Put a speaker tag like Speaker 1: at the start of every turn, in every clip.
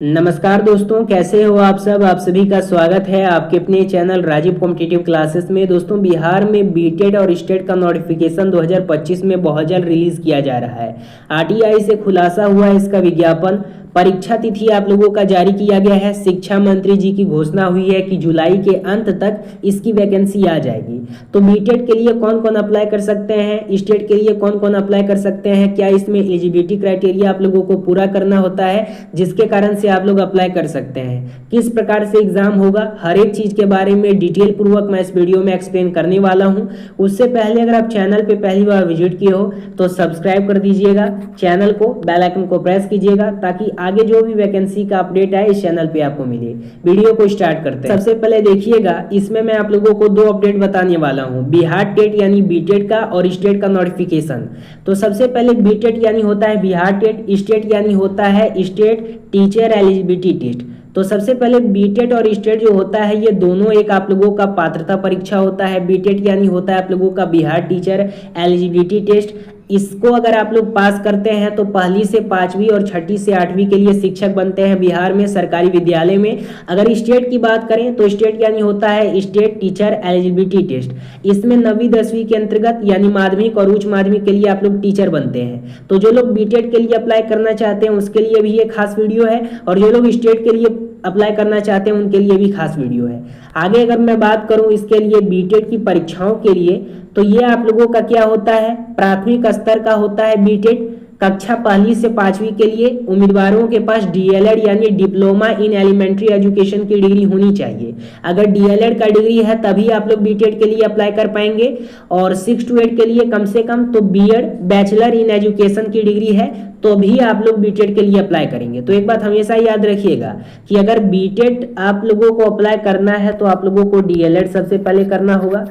Speaker 1: नमस्कार दोस्तों, कैसे हो आप सब। आप सभी का स्वागत है आपके अपने चैनल राजीव कॉम्पिटिटिव क्लासेस में। दोस्तों, बिहार में बीटेड और स्टेट का नोटिफिकेशन 2025 में बहुत जल्द रिलीज किया जा रहा है। आरटीआई से खुलासा हुआ है इसका विज्ञापन। परीक्षा तिथि आप लोगों का जारी किया गया है। शिक्षा मंत्री जी की घोषणा हुई है कि जुलाई के अंत तक इसकी वैकेंसी आ जाएगी। तो बीटेड के लिए कौन कौन अप्लाई कर सकते हैं, स्टेट के लिए कौन कौन अप्लाई कर सकते हैं, क्या इसमें एलिजिबिलिटी क्राइटेरिया आप लोगों को पूरा करना होता है जिसके कारण से आप लोग अप्लाई कर सकते हैं, किस प्रकार से एग्जाम होगा, हर एक चीज के बारे में डिटेल पूर्वक मैं इस वीडियो में एक्सप्लेन करने वाला हूं। उससे पहले अगर आप चैनल पे पहली बार विजिट किए हो तो सब्सक्राइब कर दीजिएगा, चैनल को बेल आइकन को प्रेस कीजिएगा ताकि आगे जो भी वैकेंसी का अपडेट है इस चैनल पे आपको मिले। वीडियो को स्टार्ट करते हैं। सबसे पहले देखिएगा, इसमें मैं आप लोगों को दो अपडेट बताने वाला हूं, बिहार टेट यानी बीटेड का और स्टेट का नोटिफिकेशन। तो सबसे पहले बीटेड यानी होता है बिहार टेट, स्टेट यानी होता है स्टेट टीचर एलिजिबिलिटी टेस्ट। तो सबसे पहले बीटेड और स्टेट जो होता है ये दोनों एक आप लोगों का पात्रता परीक्षा होता है। बीटेड यानी होता है आप लोगों का बिहार टीचर एलिजिबिलिटी टेस्ट। इसको अगर आप लोग पास करते हैं तो पहली से पांचवी और छठी से आठवीं के लिए शिक्षक बनते हैं बिहार में सरकारी विद्यालय में। अगर स्टेट की बात करें तो स्टेट यानी होता है स्टेट टीचर एलिजिबिलिटी टेस्ट। इसमें 9वीं 10वीं के अंतर्गत यानी माध्यमिक और उच्च माध्यमिक के लिए आप लोग टीचर बनते हैं। तो जो लोग बीटेड के लिए अप्लाई करना चाहते हैं उसके लिए भी एक खास वीडियो है, और जो लोग स्टेट के लिए अप्लाई करना चाहते हैं उनके लिए भी खास वीडियो है। आगे अगर मैं बात करूं इसके लिए बीटेड की परीक्षाओं के लिए, तो ये आप लोगों का क्या होता है, प्राथमिक स्तर का होता है बीटेड। कक्षा पहली से पांचवी के लिए उम्मीदवारों के पास डीएलएड यानी डिप्लोमा इन एलिमेंट्री एजुकेशन की डिग्री होनी चाहिए। अगर डीएलएड का डिग्री है तभी आप लोग बीटेड के लिए अप्लाई कर पाएंगे। और 6 to 8 के लिए कम से कम तो बीएड बैचलर इन एजुकेशन की डिग्री है तो भी आप लोग बीटेड के लिए अप्लाई करेंगे। तो एक बात हमेशा याद रखिएगा कि अगर बीटेड आप लोगों को अप्लाई करना है तो आप लोगों को डीएलएड सबसे पहले करना होगा,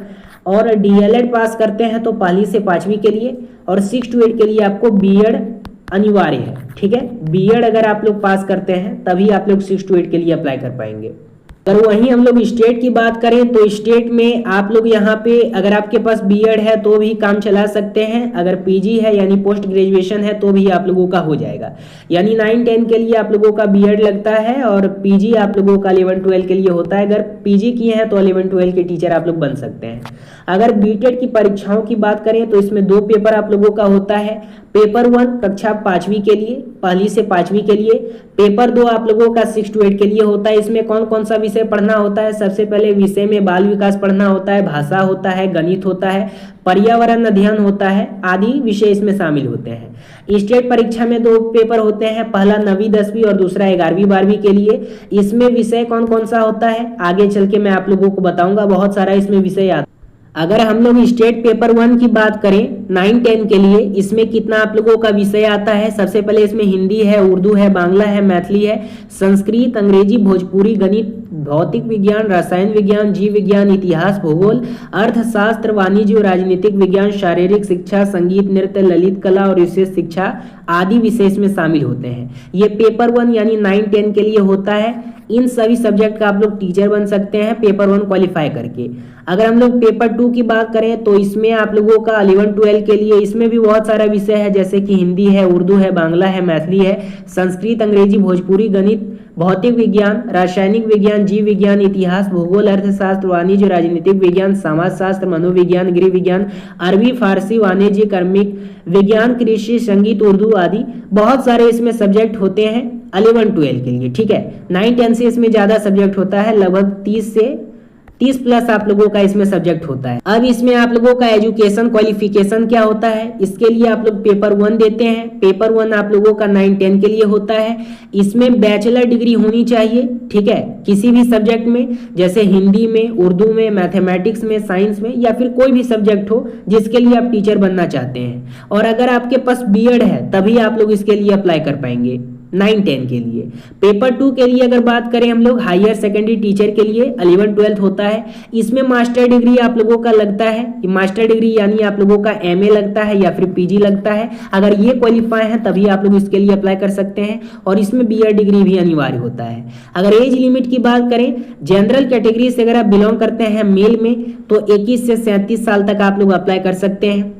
Speaker 1: और डीएलएड पास करते हैं तो पहली से पांचवी के लिए, और 6 to 8 के लिए आपको बीएड अनिवार्य है। ठीक है, बीएड अगर आप लोग पास करते हैं तभी आप लोग 6 to 8 के लिए अप्लाई कर पाएंगे। अगर वहीं हम लोग स्टेट की बात करें तो स्टेट में आप लोग यहाँ पे अगर आपके पास बीएड है तो भी काम चला सकते हैं, अगर पीजी है यानी पोस्ट ग्रेजुएशन है तो भी आप लोगों का हो जाएगा। यानी 9-10 के लिए आप लोगों का बीएड लगता है और पीजी आप लोगों का 11-12 के लिए होता है। अगर पीजी किए हैं तो 11-12 के टीचर आप लोग बन सकते हैं। अगर बीटेड की परीक्षाओं की बात करें तो इसमें 2 पेपर आप लोगों का होता है। पेपर 1 कक्षा 5वीं के लिए, पहली से 5वीं के लिए। पेपर 2 आप लोगों का 6 to 8 के लिए होता है। इसमें कौन कौन सा विषय पढ़ना होता है, सबसे पहले विषय में बाल विकास पढ़ना होता है, भाषा होता है, गणित होता है, पर्यावरण अध्ययन होता है, आदि विषय इसमें शामिल होते हैं। स्टेट परीक्षा में 2 पेपर होते हैं, पहला 9वीं 10वीं और दूसरा 11वीं 12वीं के लिए। इसमें विषय कौन कौन सा होता है आगे चल के मैं आप लोगों को बताऊंगा, बहुत सारा इसमें विषय आता है। अगर हम लोग स्टेट पेपर 1 की बात करें 9-10 के लिए, इसमें कितना आप लोगों का विषय आता है, सबसे पहले इसमें हिंदी है, उर्दू है, बांग्ला है, मैथिली है, संस्कृत, अंग्रेजी, भोजपुरी, गणित, भौतिक विज्ञान, रसायन विज्ञान, जीव विज्ञान, इतिहास, भूगोल, अर्थशास्त्र, वाणिज्य और राजनीतिक विज्ञान, शारीरिक शिक्षा, संगीत, नृत्य, ललित कला और विशेष शिक्षा आदि विषय इसमें शामिल होते हैं। ये पेपर 1 यानी 9-10 के लिए होता है। इन सभी सब्जेक्ट का आप लोग टीचर बन सकते हैं पेपर 1 क्वालिफाई करके। अगर हम लोग पेपर 2 की बात करें तो इसमें आप लोगों का 11-12 के लिए, इसमें भी बहुत सारा विषय है जैसे कि हिंदी है, उर्दू है, बांग्ला है, मैथिली है, संस्कृत, अंग्रेजी, भोजपुरी, गणित, भौतिक विज्ञान, रासायनिक विज्ञान, जीव विज्ञान, इतिहास, भूगोल, अर्थशास्त्र, वाणिज्य, राजनीतिक विज्ञान, समाजशास्त्र, मनोविज्ञान, गृह विज्ञान, अरबी, फारसी, वाणिज्य, कर्मिक विज्ञान, कृषि, संगीत, उर्दू आदि बहुत सारे इसमें सब्जेक्ट होते हैं 11-12 के लिए। ठीक है, 9-10 से इसमें ज्यादा सब्जेक्ट होता है, लगभग 30 प्लस आप लोगों का इसमें सब्जेक्ट होता है। अब इसमें आप लोगों का एजुकेशन क्वालिफिकेशन क्या होता है, इसके लिए आप लोग पेपर 1 देते हैं। पेपर 1 आप लोगों का 9-10 के लिए होता है। इसमें बैचलर डिग्री होनी चाहिए, ठीक है, किसी भी सब्जेक्ट में, जैसे हिंदी में, उर्दू में, मैथमेटिक्स में, साइंस में, या फिर कोई भी सब्जेक्ट हो जिसके लिए आप टीचर बनना चाहते हैं। और अगर आपके पास बीएड है तभी आप लोग इसके लिए अप्लाई कर पाएंगे 9-10 के लिए। पेपर 2 के लिए अगर बात करें हम लोग हायर सेकेंडरी टीचर के लिए 11-12 होता है। इसमें मास्टर डिग्री आप लोगों का लगता है, मास्टर डिग्री यानी आप लोगों का एमए लगता है या फिर पीजी लगता है। अगर ये क्वालिफाई है तभी आप लोग इसके लिए अप्लाई कर सकते हैं, और इसमें बीएड डिग्री भी अनिवार्य होता है। अगर एज लिमिट की बात करें, जनरल कैटेगरी से अगर आप बिलोंग करते हैं मेल में तो 21 से 37 साल तक आप लोग अप्लाई कर सकते हैं।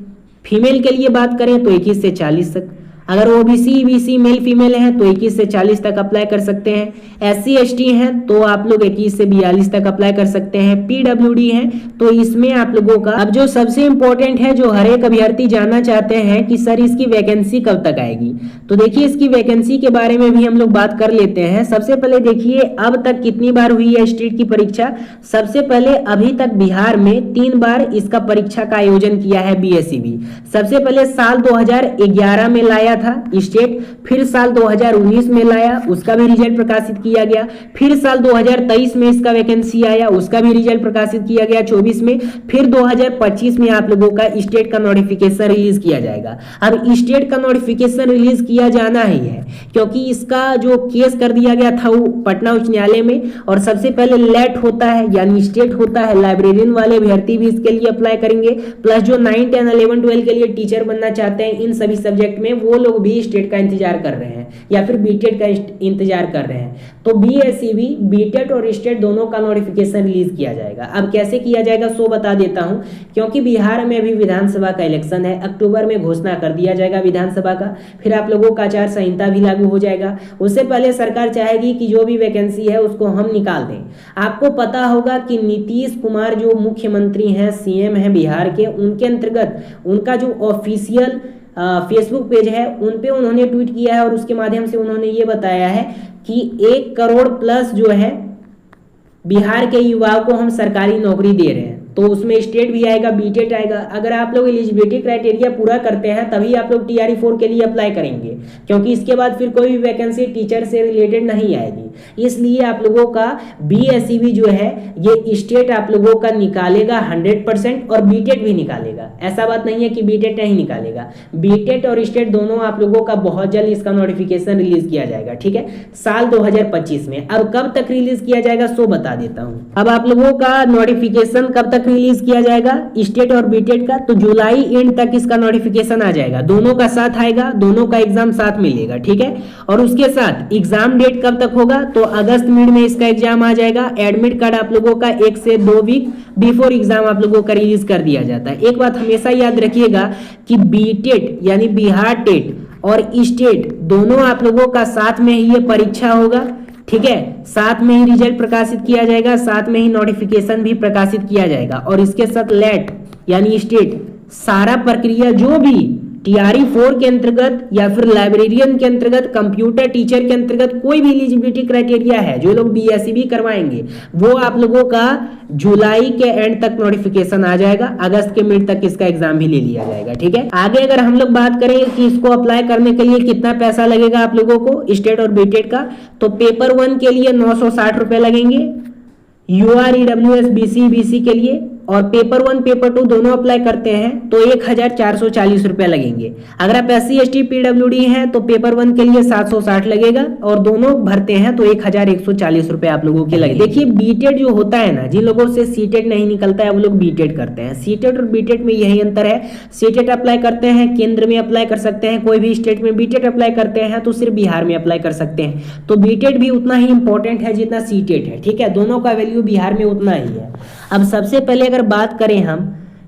Speaker 1: फीमेल के लिए बात करें तो 21 से 40 तक। अगर ओबीसी ईबीसी मेल फीमेल हैं तो 21 से 40 तक अप्लाई कर सकते हैं। एससी एसटी हैं तो आप लोग 21 से 42 तक अप्लाई कर सकते हैं। पीडब्ल्यूडी हैं तो इसमें आप लोगों का अब जो सबसे इंपॉर्टेंट है, जो हर एक अभ्यर्थी जानना चाहते हैं कि सर इसकी वैकेंसी कब तक आएगी, तो देखिए इसकी वैकेंसी के बारे में भी हम लोग बात कर लेते हैं। सबसे पहले देखिए अब तक कितनी बार हुई है स्टेट की परीक्षा। सबसे पहले अभी तक बिहार में 3 बार इसका परीक्षा का आयोजन किया है बीएसईबी। सबसे पहले साल 2011 में लाया था स्टेट, फिर साल 2019 में लाया, उसका भी रिजल्ट प्रकाशित किया गया। फिर साल 2023 में इसका वैकेंसी आया, उसका भी रिजल्ट प्रकाशित किया गया 24 में। फिर 2025 में आप लोगों का स्टेट का नोटिफिकेशन रिलीज किया जाएगा। अब स्टेट का नोटिफिकेशन रिलीज किया जाना ही है क्योंकि इसका जो केस कर दिया गया था वो पटना उच्च न्यायालय में, और सबसे पहले लेट होता है यानी स्टेट होता है। लाइब्रेरियन वाले अभ्यर्थी भी इसके लिए अप्लाई करेंगे, प्लस जो 9, 10, 11, 12 के लिए टीचर बनना चाहते हैं इन सभी सब्जेक्ट में, वो लोग भी स्टेट का इंतजार कर रहे हैं या फिर बीटेट का इंतजार कर रहे हैं। तो बीएसईबी बीटेट और स्टेट दोनों का नोटिफिकेशन रिलीज किया जाएगा। अब कैसे किया जाएगा सो बता देता हूं, क्योंकि बिहार में अभी विधानसभा का इलेक्शन है, अक्टूबर में घोषणा कर दिया जाएगा विधानसभा का, फिर आप लोगों का आचार संहिता भी लागू हो जाएगा। उससे पहले सरकार चाहेगी कि जो भी वैकेंसी है उसको हम निकाल दें। आपको पता होगा कि नीतीश कुमार जो मुख्यमंत्री हैं, सीएम हैं बिहार के, उनके अंतर्गत उनका जो ऑफिशियल फेसबुक पेज है उन पे उन्होंने ट्वीट किया है और उसके माध्यम से उन्होंने ये बताया है कि 1 करोड़ प्लस जो है बिहार के युवाओं को हम सरकारी नौकरी दे रहे हैं। तो उसमें स्टेट भी आएगा, बीटेट आएगा। अगर आप लोग एलिजिबिलिटी क्राइटेरिया पूरा करते हैं तभी आप लोग टीआरई 4 के लिए अप्लाई करेंगे, क्योंकि इसके बाद फिर कोई भी वैकेंसी टीचर से रिलेटेड नहीं आएगी। इसलिए आप लोगों का बीएसईबी जो है ये स्टेट आप लोगों का निकालेगा 100% और बीटेट भी निकालेगा। ऐसा बात नहीं है कि बीटेट नहीं निकालेगा, बीटेट और स्टेट दोनों आप लोगों का बहुत जल्द इसका नोटिफिकेशन रिलीज किया जाएगा, ठीक है, साल 2025 में। अब कब तक रिलीज किया जाएगा सो बता देता हूं। अब आप लोगों का नोटिफिकेशन कब तक रिलीज किया जाएगा स्टेट और बीटेट का, तो जुलाई एंड तक इसका नोटिफिकेशन आ जाएगा। दोनों का साथ आएगा, दोनों का एग्जाम साथ मिलेगा, ठीक है। और उसके साथ एग्जाम डेट कब तक होगा, तो अगस्त मिड में इसका एग्जाम आ जाएगा। एडमिट कार्ड आप लोगों का 1 से 2 वीक बिफोर एग्जाम आप लोगों का रिलीज कर दिया जाता है। एक बात हमेशा याद रखिएगा कि बीटेट यानी बिहार टेट और स्टेट दोनों आप लोगों का साथ में ही ये परीक्षा होगा, ठीक है। साथ में ही रिजल्ट प्रकाशित किया जाएगा, साथ में ही नोटिफिकेशन भी प्रकाशित किया जाएगा। और इसके साथ लेट यानी स्टेट सारा प्रक्रिया जो भी टीआरई 4 के अंतर्गत या फिर लाइब्रेरियन के अंतर्गत, कंप्यूटर टीचर के अंतर्गत कोई भी एलिजिबिलिटी क्राइटेरिया है जो लोग बीएसईबी करवाएंगे, वो आप लोगों का जुलाई के एंड तक नोटिफिकेशन आ जाएगा। अगस्त के मिड तक इसका एग्जाम भी ले लिया जाएगा, ठीक है। आगे अगर हम लोग बात करें कि इसको अप्लाई करने के लिए कितना पैसा लगेगा आप लोगों को स्टेट और बीटेट का, तो पेपर 1 के लिए 960 रुपए लगेंगे, यूआर ईडब्ल्यूएस बीसी के लिए, और पेपर 1 पेपर 2 दोनों अप्लाई करते हैं तो 1440 रुपए लगेंगे। अगर आप एससी एसटी पीडब्ल्यूडी हैं तो पेपर 1 के लिए 760 लगेगा, और दोनों भरते हैं तो 1140 रुपए आप लोगों के लगेंगे। देखिए बीटेट जो होता है ना, जिन लोगों से सीटेट नहीं निकलता है वो लोग बीटेट करते हैं। सीटेट और बीटेट में यही अंतर है, सीटेट अप्लाई करते हैं केंद्र में अप्लाई कर सकते हैं कोई भी स्टेट में, बीटेट अप्लाई करते हैं तो सिर्फ बिहार में अप्लाई कर सकते हैं। तो बीटेट भी उतना ही इंपॉर्टेंट है जितना सीटेट है, ठीक है। दोनों का वैल्यू बिहार में उतना ही है। अब सबसे पहले अगर बात करें हम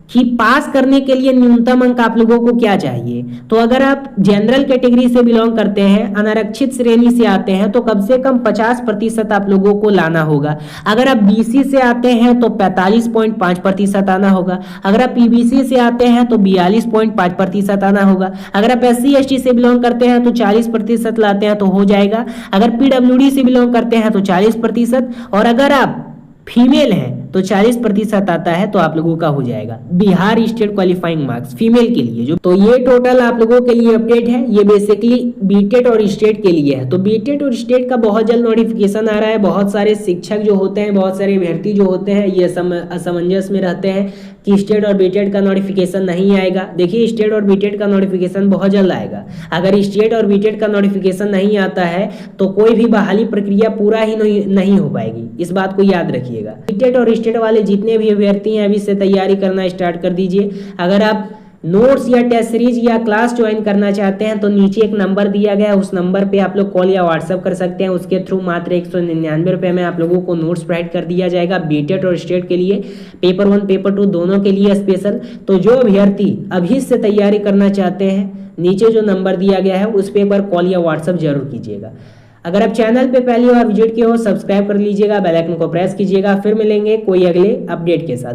Speaker 1: कि पास करने के लिए न्यूनतम अंक आप लोगों को क्या चाहिए, तो अगर आप जनरल कैटेगरी से बिलोंग करते हैं, अनारक्षित श्रेणी से आते हैं, तो कम से कम 50% आप लोगों को लाना होगा। अगर आप बीसी से आते हैं तो 45.5% आना होगा। अगर आप पीबीसी से आते हैं तो 42.5% आना होगा। अगर आप एससी एसटी से बिलोंग करते हैं तो 40% लाते हैं तो हो जाएगा। अगर पीडब्ल्यूडी से बिलोंग करते हैं तो 40%, और अगर आप फीमेल हैं तो 40% आता है तो आप लोगों का हो जाएगा Bihar state qualifying marks female के लिए। जो तो ये टोटल आप लोगों के लिए अपडेट है, ये बेसिकली बीटेट और स्टेट के लिए है। तो बीटेट और स्टेट का बहुत जल्द नोटिफिकेशन आ रहा है। बहुत सारे शिक्षक जो होते हैं, बहुत सारे अभ्यर्थी जो होते हैं, ये असमंजस में रहते हैं कि स्टेट और बीटेट का नोटिफिकेशन नहीं आएगा। देखिए स्टेट और बीटेट का नोटिफिकेशन बहुत जल्द आएगा। अगर स्टेट और बीटेट का नोटिफिकेशन नहीं आता है तो कोई भी बहाली प्रक्रिया पूरा ही नहीं हो पाएगी, इस बात को याद रखिएगा। बीटेट और स्टेट वाले जितने भी अभ्यर्थी हैं अभी से तैयारी करना स्टार्ट कर दीजिए। अगर आप नोट्स या टेस्ट सीरीज या क्लास ज्वाइन करना चाहते हैं तो नीचे एक नंबर दिया गया है, उस नंबर पे आप लोग कॉल या व्हाट्सअप कर सकते हैं। उसके थ्रू मात्र 199 रुपये में आप लोगों को नोट्स प्रोवाइड कर दिया जाएगा बीटेट और स्टेट के लिए, पेपर 1 पेपर 2 दोनों के लिए स्पेशल। तो जो अभ्यर्थी अभी से तैयारी करना चाहते हैं, नीचे जो नंबर दिया गया है उस पे एक बार कॉल या व्हाट्सअप जरूर कीजिएगा। अगर आप चैनल पे पहली बार विजिट किए हो, सब्सक्राइब कर लीजिएगा, बेल आइकन को प्रेस कीजिएगा। फिर मिलेंगे कोई अगले अपडेट के साथ।